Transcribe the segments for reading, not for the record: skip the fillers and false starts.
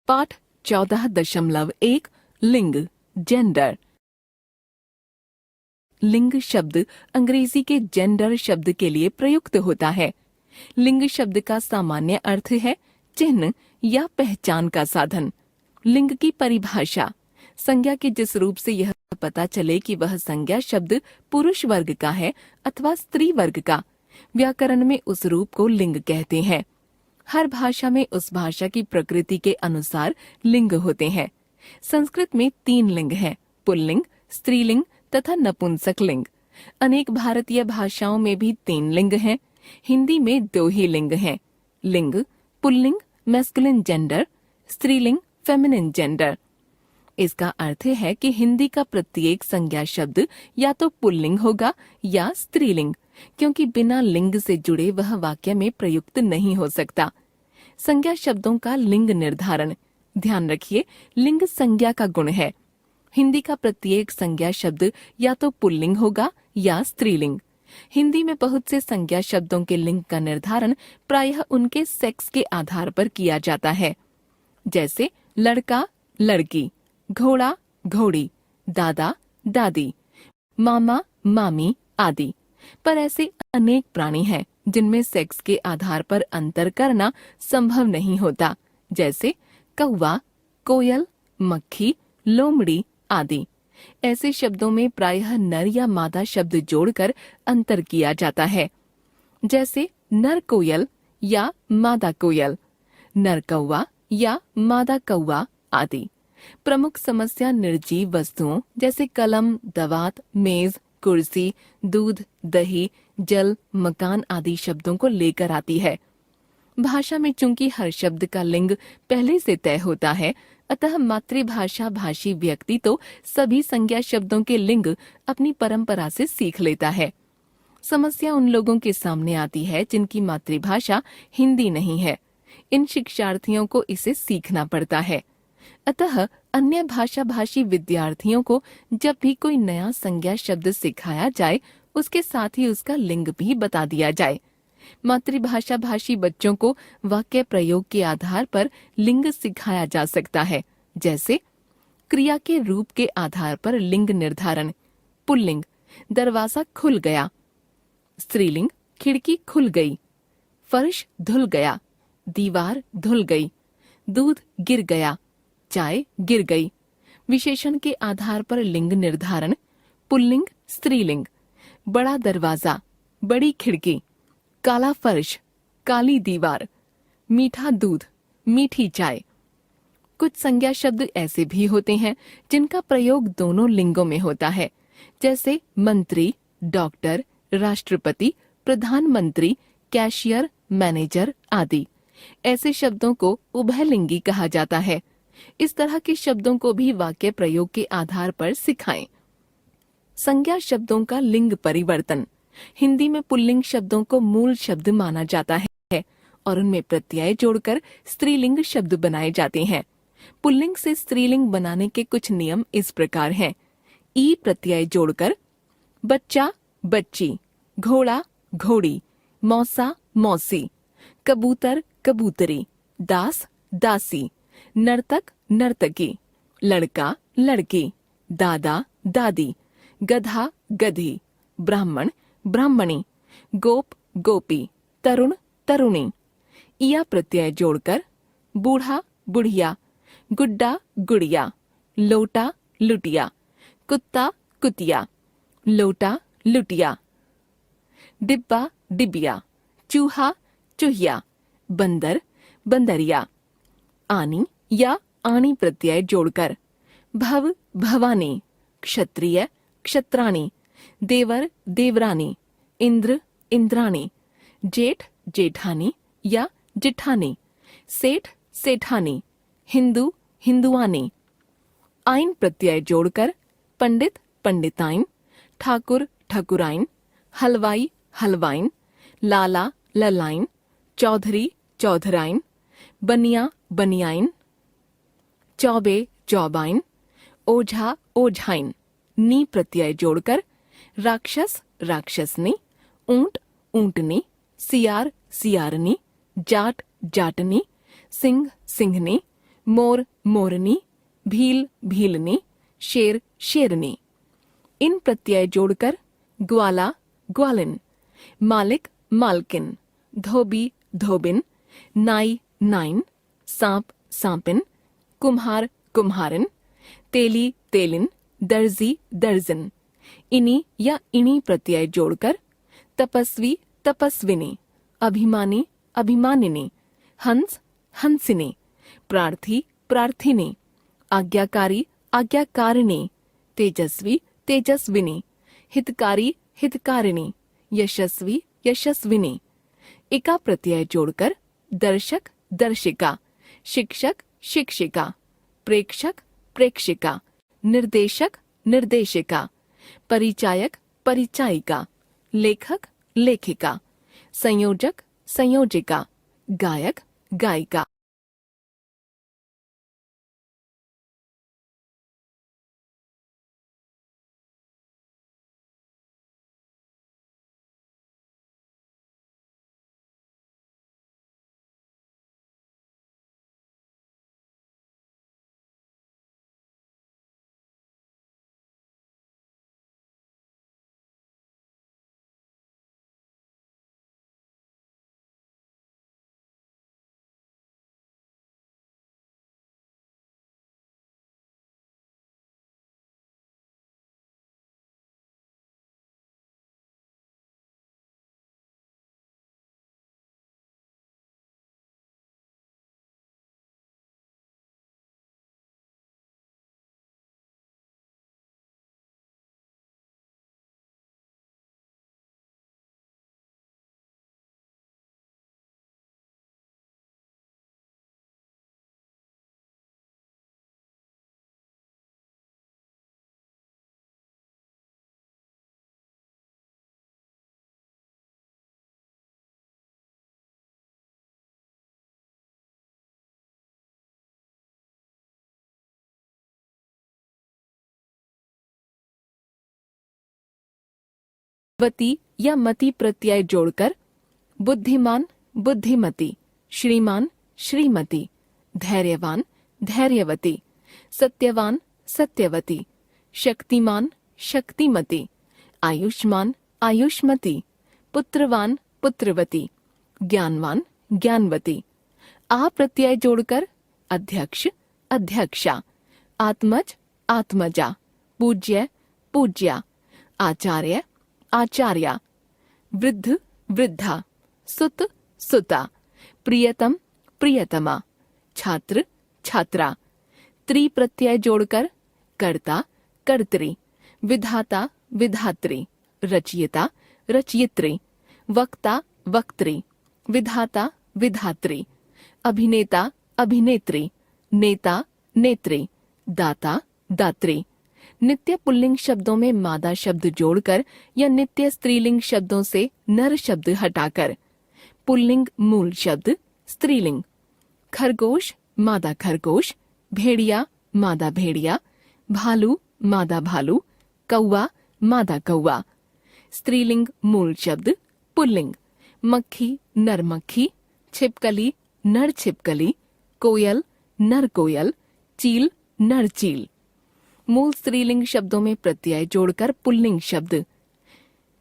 पाठ 14.1 लिंग जेंडर। लिंग शब्द अंग्रेजी के जेंडर शब्द के लिए प्रयुक्त होता है। लिंग शब्द का सामान्य अर्थ है चिन्ह या पहचान का साधन। लिंग की परिभाषा, संज्ञा के जिस रूप से यह पता चले कि वह संज्ञा शब्द पुरुष वर्ग का है अथवा स्त्री वर्ग का, व्याकरण में उस रूप को लिंग कहते हैं। हर भाषा में उस भाषा की प्रकृति के अनुसार लिंग होते हैं। संस्कृत में 3 लिंग हैं, पुल्लिंग, स्त्रीलिंग तथा नपुंसक लिंग। अनेक भारतीय भाषाओं में भी 3 लिंग हैं। हिंदी में 2 ही लिंग हैं, लिंग पुल्लिंग मैस्कुलिन जेंडर, स्त्रीलिंग फेमिनिन जेंडर। इसका अर्थ है कि हिंदी का प्रत्येक संज्ञा शब्द या तो पुल्लिंग होगा या स्त्रीलिंग, क्योंकि बिना लिंग से जुड़े वह वाक्य में प्रयुक्त नहीं हो सकता। संज्ञा शब्दों का लिंग निर्धारण, ध्यान रखिए, लिंग संज्ञा का गुण है। हिंदी का प्रत्येक संज्ञा शब्द या तो पुल्लिंग होगा या स्त्रीलिंग। हिंदी में बहुत से संज्ञा शब्दों के लिंग का निर्धारण प्रायः उनके सेक्स के आधार पर किया जाता है, जैसे लड़का, लड़की, घोड़ा, घोड़ी, दादा, दादी, मामा, मामी आदि। पर ऐसे अनेक प्राणी हैं जिनमें सेक्स के आधार पर अंतर करना संभव नहीं होता, जैसे कौवा, कोयल, मक्खी, लोमड़ी आदि। ऐसे शब्दों में प्रायः नर या मादा शब्द जोड़कर अंतर किया जाता है, जैसे नर कोयल या मादा कोयल, नर कौवा या मादा कौवा आदि। प्रमुख समस्या निर्जीव वस्तुओं जैसे कलम, दवात, मेज, कुर्सी, दूध, दही, जल, मकान आदि शब्दों को लेकर आती है। भाषा में चूंकि हर शब्द का लिंग पहले से तय होता है, अतः मातृभाषा भाषी व्यक्ति तो सभी संज्ञा शब्दों के लिंग अपनी परंपरा से सीख लेता है। समस्या उन लोगों के सामने आती है जिनकी मातृभाषा हिंदी नहीं है। इन शिक्षार्थियों को इसे सीखना पड़ता है। अतः अन्य भाषा भाषी विद्यार्थियों को जब भी कोई नया संज्ञा शब्द सिखाया जाए, उसके साथ ही उसका लिंग भी बता दिया जाए। मातृभाषा भाषी बच्चों को वाक्य प्रयोग के आधार पर लिंग सिखाया जा सकता है, जैसे क्रिया के रूप के आधार पर लिंग निर्धारण। पुल्लिंग, दरवाजा खुल गया। स्त्रीलिंग, खिड़की खुल गई। फर्श धुल गया। दीवार धुल गई। दूध गिर गया। चाय गिर गई। विशेषण के आधार पर लिंग निर्धारण। पुल्लिंग, स्त्रीलिंग। बड़ा दरवाजा, बड़ी खिड़की, काला फर्श, काली दीवार, मीठा दूध, मीठी चाय। कुछ संज्ञा शब्द ऐसे भी होते हैं जिनका प्रयोग दोनों लिंगों में होता है, जैसे मंत्री, डॉक्टर, राष्ट्रपति, प्रधानमंत्री, कैशियर, मैनेजर आदि। ऐसे शब्दों को उभयलिंगी कहा जाता है। इस तरह के शब्दों को भी वाक्य प्रयोग के आधार पर सिखाएं। संज्ञा शब्दों का लिंग परिवर्तन। हिंदी में पुल्लिंग शब्दों को मूल शब्द माना जाता है और उनमें प्रत्यय जोड़कर स्त्रीलिंग शब्द बनाए जाते हैं। पुल्लिंग से स्त्रीलिंग बनाने के कुछ नियम इस प्रकार हैं। ई प्रत्यय जोड़कर बच्चा, बच्ची, घोड़ा, घोड़ी, मौसा, मौसी, कबूतर, कबूतरी, दास, दासी, नर्तक, नर्तकी, लड़का, लड़की, दादा, दादी, गधा, गधी, ब्राह्मण, ब्राह्मणी, गोप, गोपी, तरुण, तरुणी। इया प्रत्यय जोड़कर बूढ़ा, बुढ़िया, गुड्डा, गुड़िया, लोटा, लुटिया, कुत्ता, कुतिया, लोटा, लुटिया, डिब्बा, डिबिया, चूहा, चूहिया, बंदर, बंदरिया। आनी या आनी प्रत्यय जोड़कर भव, भवानी, क्षत्रिय, क्षत्राणी, देवर, देवरानी, इंद्र, इंद्राणी, जेठ, जेठानी या जिठानी, सेठ, सेठानी, हिंदू, हिंदुआनी। आइन प्रत्यय जोड़कर पंडित, पंडिताइन, ठाकुर, ठकुराइन, हलवाई, हलवाइन, लाला, ललाइन, चौधरी, चौधराइन, बनिया, बनियाइन, चौबे, चौबाइन, ओझा, ओझाइन। नी प्रत्यय जोड़कर राक्षस, राक्षसनी, ऊंट, ऊंटनी, सियार, सियारनी, जाट, जाटनी, सिंह, सिंहनी, मोर मोरनी, भील भीलनी, शेर शेरनी। इन प्रत्यय जोड़कर ग्वाला ग्वालिन, मालिक मालकिन, धोबी धोबिन, नाई नाइन, सांप सांपिन, कुम्हार कुम्हारिन, तेली तेलिन, दर्जी दर्जन। इनी या इनी प्रत्यय जोड़कर तपस्वी तपस्विनी, अभिमानी अभिमानिनी, हंस हंसिनी, प्रार्थी प्रार्थिनी, आज्ञाकारी आज्ञाकारिणी, तेजस्वी तेजस्विनी, हितकारी हितकारिणी, यशस्वी यशस्विनी। एका प्रत्यय जोड़कर दर्शक दर्शिका, शिक्षक शिक्षिका, प्रेक्षक प्रेक्षिका, निर्देशक निर्देशिका, परिचायक परिचायिका, लेखक लेखिका, संयोजक संयोजिका, गायक गायिका। वती या मति प्रत्यय जोड़कर बुद्धिमान बुद्धिमती, श्रीमान श्रीमती, धैर्यवान धैर्यवती, सत्यवान सत्यवती, शक्तिमान शक्तिमती, आयुष्मान आयुष्मती, पुत्रवान पुत्रवती, ज्ञानवान ज्ञानवती। आ प्रत्यय जोड़कर अध्यक्ष अध्यक्षा, आत्मज आत्मजा, पूज्य पूज्या, आचार्य आचार्या, वृद्ध वृद्धा, सुत सुता, प्रियतम प्रियतमा, छात्र छात्रा। त्रि प्रत्यय जोड़कर कर्ता कर्त्री, विधाता विधात्री, रचयिता रचयित्री, वक्ता वक्त्री, विधाता विधात्री, अभिनेता अभिनेत्री, नेता नेत्री, दाता दात्री। नित्य पुल्लिंग शब्दों में मादा शब्द जोड़कर या नित्य स्त्रीलिंग शब्दों से नर शब्द हटाकर। पुल्लिंग मूल शब्द स्त्रीलिंग। खरगोश मादा खरगोश, भेड़िया मादा भेड़िया, भालू मादा भालू, कौवा मादा कौवा। स्त्रीलिंग मूल शब्द पुल्लिंग। मक्खी नर मक्खी, छिपकली नर छिपकली, कोयल नर कोयल, चील नर चील। मूल स्त्रीलिंग शब्दों में प्रत्यय जोड़कर पुल्लिंग शब्द।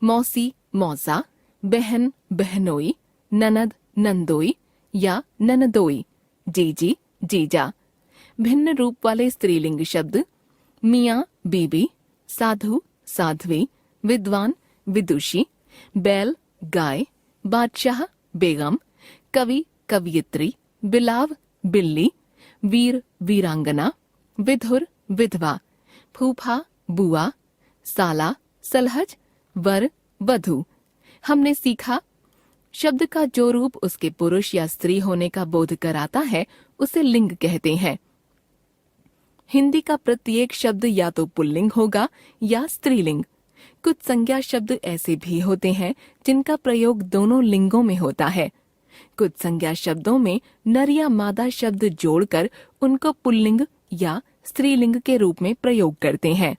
मौसी मौसा, बहन बहनोई, ननद नंदोई या ननदोई, जीजी जीजा। भिन्न रूप वाले स्त्रीलिंग शब्द मियाँ बीबी, साधु साध्वी, विद्वान विदुषी, बैल गाय, बादशाह बेगम, कवि कवियत्री, बिलाव बिल्ली, वीर वीरांगना, विधुर विधवा, फूफा बुआ, साला सलहज, वर वधू। हमने सीखा शब्द का जो रूप उसके पुरुष या स्त्री होने का बोध कराता है उसे लिंग कहते हैं। हिंदी का प्रत्येक शब्द या तो पुल्लिंग होगा या स्त्रीलिंग। कुछ संज्ञा शब्द ऐसे भी होते हैं जिनका प्रयोग दोनों लिंगों में होता है। कुछ संज्ञा शब्दों में नर या मादा शब्द जोड़कर उनको पुल्लिंग या स्त्रीलिंग के रूप में प्रयोग करते हैं।